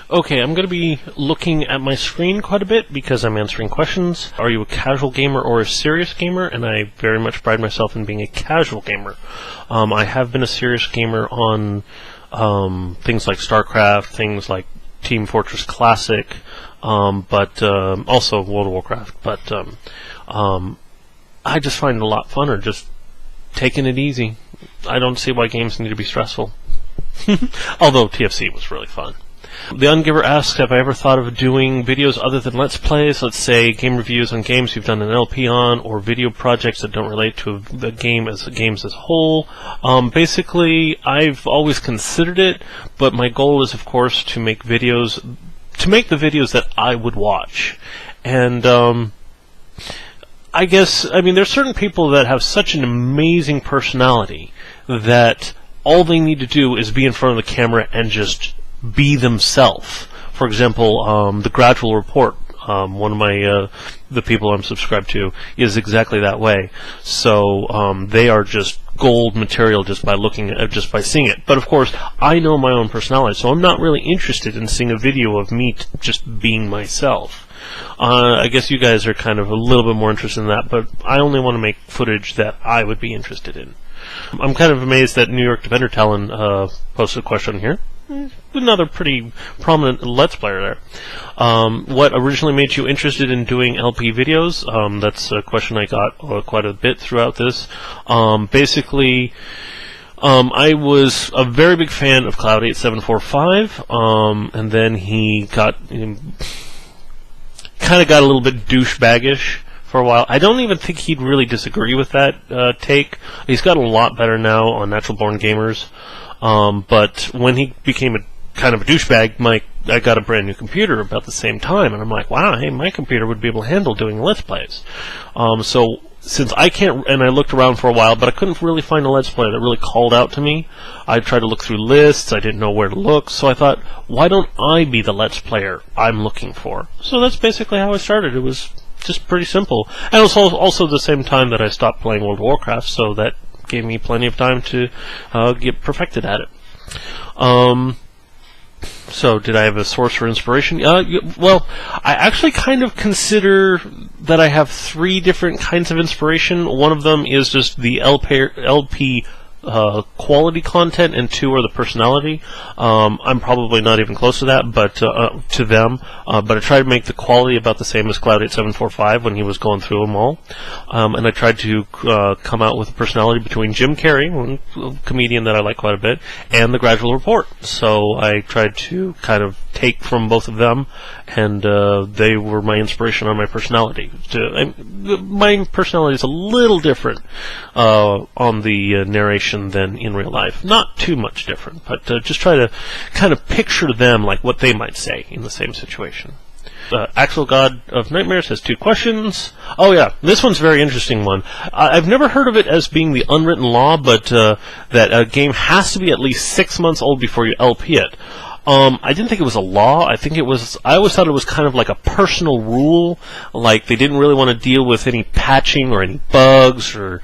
Okay, I'm going to be looking at my screen quite a bit because I'm answering questions. Are you a casual gamer or a serious gamer? And I very much pride myself in being a casual gamer. I have been a serious gamer on things like StarCraft, things like Team Fortress Classic, but also World of Warcraft. But I just find it a lot funner just taking it easy. I don't see why games need to be stressful. Although TFC was really fun. TheUngiver asks, have I ever thought of doing videos other than Let's Plays, let's say game reviews on games you've done an LP on, or video projects that don't relate to the games as a whole? Basically, I've always considered it, but my goal is, of course, to make the videos that I would watch. And, there's certain people that have such an amazing personality that all they need to do is be in front of the camera and just be themselves. For example, the Gradual Report, one of my the people I'm subscribed to, is exactly that way. So they are just gold material just by seeing it. But of course, I know my own personality, so I'm not really interested in seeing a video of me just being myself. I guess you guys are kind of a little bit more interested in that, but I only want to make footage that I would be interested in. I'm kind of amazed that NewYorkDefenderTalon posted a question here. Another pretty prominent Let's Player there. What originally made you interested in doing LP videos? That's a question I got quite a bit throughout this. Basically, I was a very big fan of Cloud8745, and then he kind of got a little bit douchebaggish for a while. I don't even think he'd really disagree with that take. He's gotten a lot better now on Natural Born Gamers. But when he became a kind of a douchebag, I got a brand new computer about the same time, and I'm like, wow, hey, my computer would be able to handle doing Let's Plays. So since I can't, and I looked around for a while, but I couldn't really find a Let's Play that really called out to me. I tried to look through lists, I didn't know where to look, so I thought, why don't I be the Let's Player I'm looking for? So that's basically how I started. It was just pretty simple. And it was also the same time that I stopped playing World of Warcraft, so that gave me plenty of time to get perfected at it. So, did I have a source for inspiration? Well, I actually kind of consider that I have 3 different kinds of inspiration. One of them is just the LP quality content, and 2 are the personality. I'm probably not even close to that, but to them. But I tried to make the quality about the same as Cloud8745 when he was going through them all. And I tried to come out with a personality between Jim Carrey, one comedian that I like quite a bit, and the Gradual Report. So I tried to kind of take from both of them, and they were my inspiration on my personality. My personality is a little different on the narration than in real life. Not too much different, but just try to kind of picture them like what they might say in the same situation. AxelGodOfNitemares has 2 questions. Oh yeah, this one's a very interesting one. I've never heard of it as being the unwritten law, but that a game has to be at least 6 months old before you LP it. I didn't think it was a law. I always thought it was kind of like a personal rule, like they didn't really want to deal with any patching or any bugs, or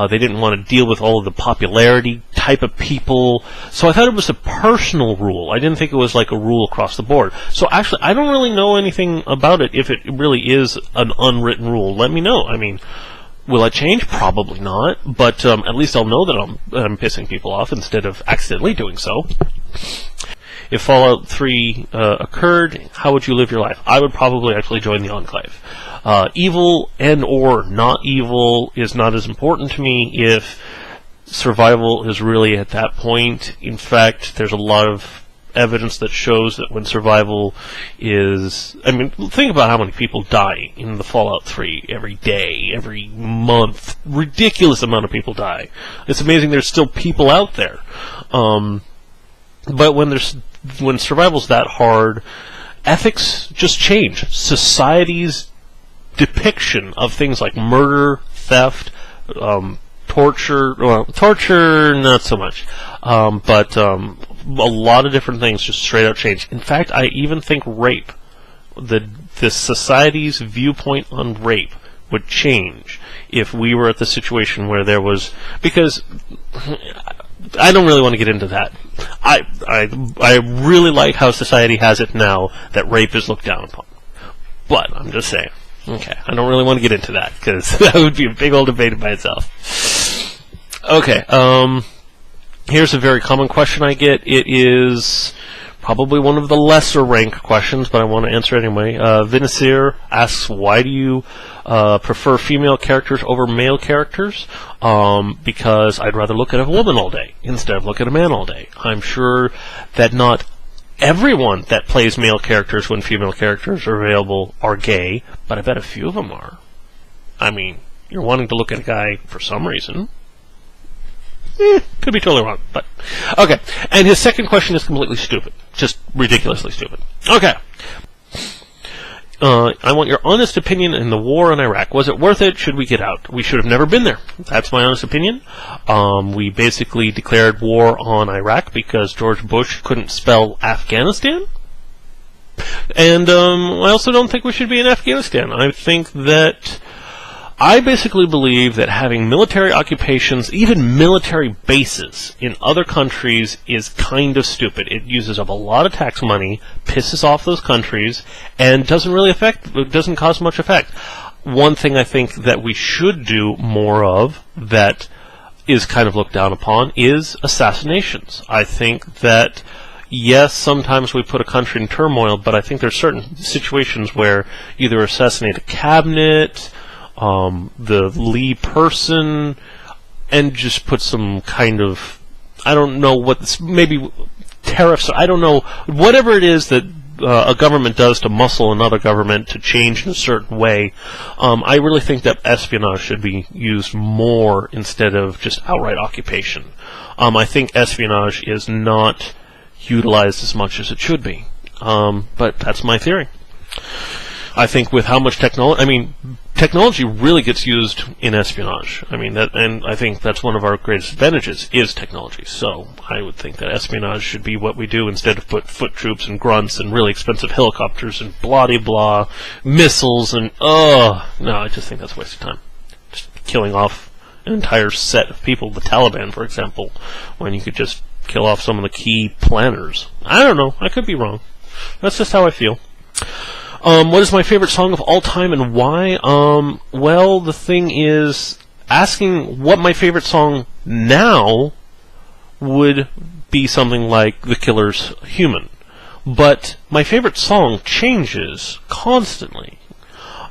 they didn't want to deal with all of the popularity type of people. So I thought it was a personal rule. I didn't think it was like a rule across the board. So actually, I don't really know anything about it if it really is an unwritten rule. Let me know. I mean, will it change? Probably not. But at least I'll know that I'm pissing people off instead of accidentally doing so. If Fallout 3 occurred, how would you live your life? I would probably actually join the Enclave. Evil and or not evil is not as important to me if survival is really at that point. In fact, there's a lot of evidence that shows that when survival is... I mean, think about how many people die in the Fallout 3 every day, every month. Ridiculous amount of people die. It's amazing there's still people out there. But when survival's that hard, ethics just change. Society's depiction of things like murder, theft, torture, well, torture not so much, but a lot of different things just straight out change. In fact, I even think rape, the society's viewpoint on rape would change if we were at the situation where there was, because I don't really want to get into that. I really like how society has it now that rape is looked down upon. But I'm just saying. Okay, I don't really want to get into that because that would be a big old debate by itself. Okay, here's a very common question I get. It is probably one of the lesser ranked questions, but I want to answer it anyway. Vinicier asks, why do you prefer female characters over male characters? Because I'd rather look at a woman all day instead of look at a man all day. I'm sure that not everyone that plays male characters when female characters are available are gay, but I bet a few of them are. I mean, you're wanting to look at a guy for some reason. Could be totally wrong, but okay. And his second question is completely stupid. Just ridiculously stupid. Okay. I want your honest opinion in the war in Iraq. Was it worth it? Should we get out? We should have never been there. That's my honest opinion. We basically declared war on Iraq because George Bush couldn't spell Afghanistan. And I also don't think we should be in Afghanistan. I basically believe that having military occupations, even military bases in other countries is kind of stupid. It uses up a lot of tax money, pisses off those countries, and doesn't cause much effect. One thing I think that we should do more of that is kind of looked down upon is assassinations. I think that yes, sometimes we put a country in turmoil, but I think there's certain situations where either assassinate a cabinet, the Lee person, and just put some kind of, I don't know what, maybe tariffs, I don't know, whatever it is that a government does to muscle another government to change in a certain way. I really think that espionage should be used more instead of just outright occupation. I think espionage is not utilized as much as it should be. But that's my theory. I think with how much technology really gets used in espionage. And I think that's one of our greatest advantages is technology. So I would think that espionage should be what we do instead of put foot troops and grunts and really expensive helicopters and blah-de-blah, missiles and, no, I just think that's a waste of time. Just killing off an entire set of people, the Taliban, for example, when you could just kill off some of the key planners. I don't know. I could be wrong. That's just how I feel. What is my favorite song of all time and why? Well, the thing is, asking what my favorite song now would be something like The Killer's Human. But my favorite song changes constantly.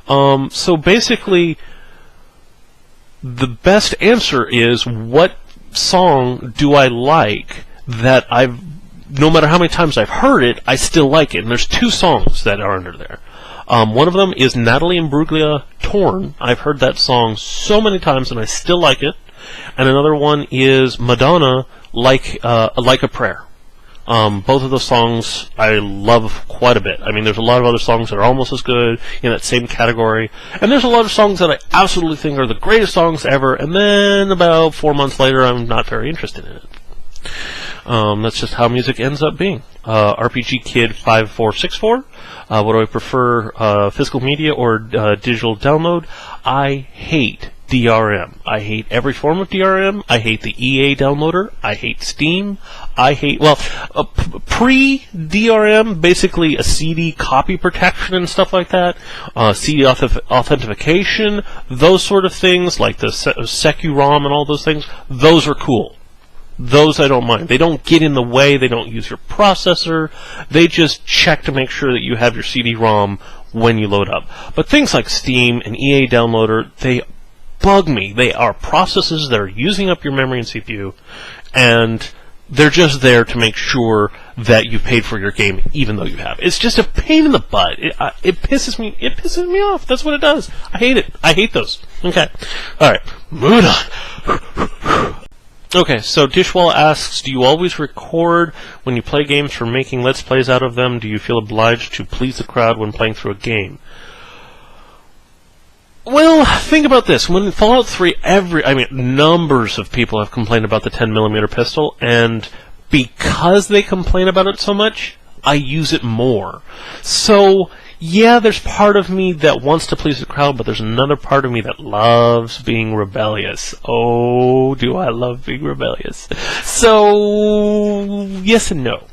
So basically, the best answer is, what song do I like that no matter how many times I've heard it, I still like it. And there's two songs that are under there. One of them is Natalie Imbruglia, Torn. I've heard that song so many times and I still like it. And another one is Madonna, Like a Prayer. Both of those songs I love quite a bit. There's a lot of other songs that are almost as good in that same category. And there's a lot of songs that I absolutely think are the greatest songs ever. And then about 4 months later, I'm not very interested in it. That's just how music ends up being. RPG Kid 5464. What do I prefer, physical media or digital download? I hate DRM. I hate every form of DRM. I hate the EA downloader. I hate Steam. I hate, pre-DRM, basically a CD copy protection and stuff like that, CD authentication, those sort of things, like the Secu-ROM and all those things, those are cool. Those I don't mind. They don't get in the way. They don't use your processor. They just check to make sure that you have your CD-ROM when you load up. But things like Steam and EA Downloader, they bug me. They are processes that are using up your memory and CPU, and they're just there to make sure that you've paid for your game, even though you have. It's just a pain in the butt. It pisses me. It pisses me off. That's what it does. I hate it. I hate those. Okay. All right. Moving on. Okay, so Dishwall asks, do you always record when you play games for making Let's Plays out of them? Do you feel obliged to please the crowd when playing through a game? Well, think about this. When Fallout 3, numbers of people have complained about the 10mm pistol, and because they complain about it so much, I use it more. So, yeah, there's part of me that wants to please the crowd, but there's another part of me that loves being rebellious. Oh, do I love being rebellious. So, yes and no.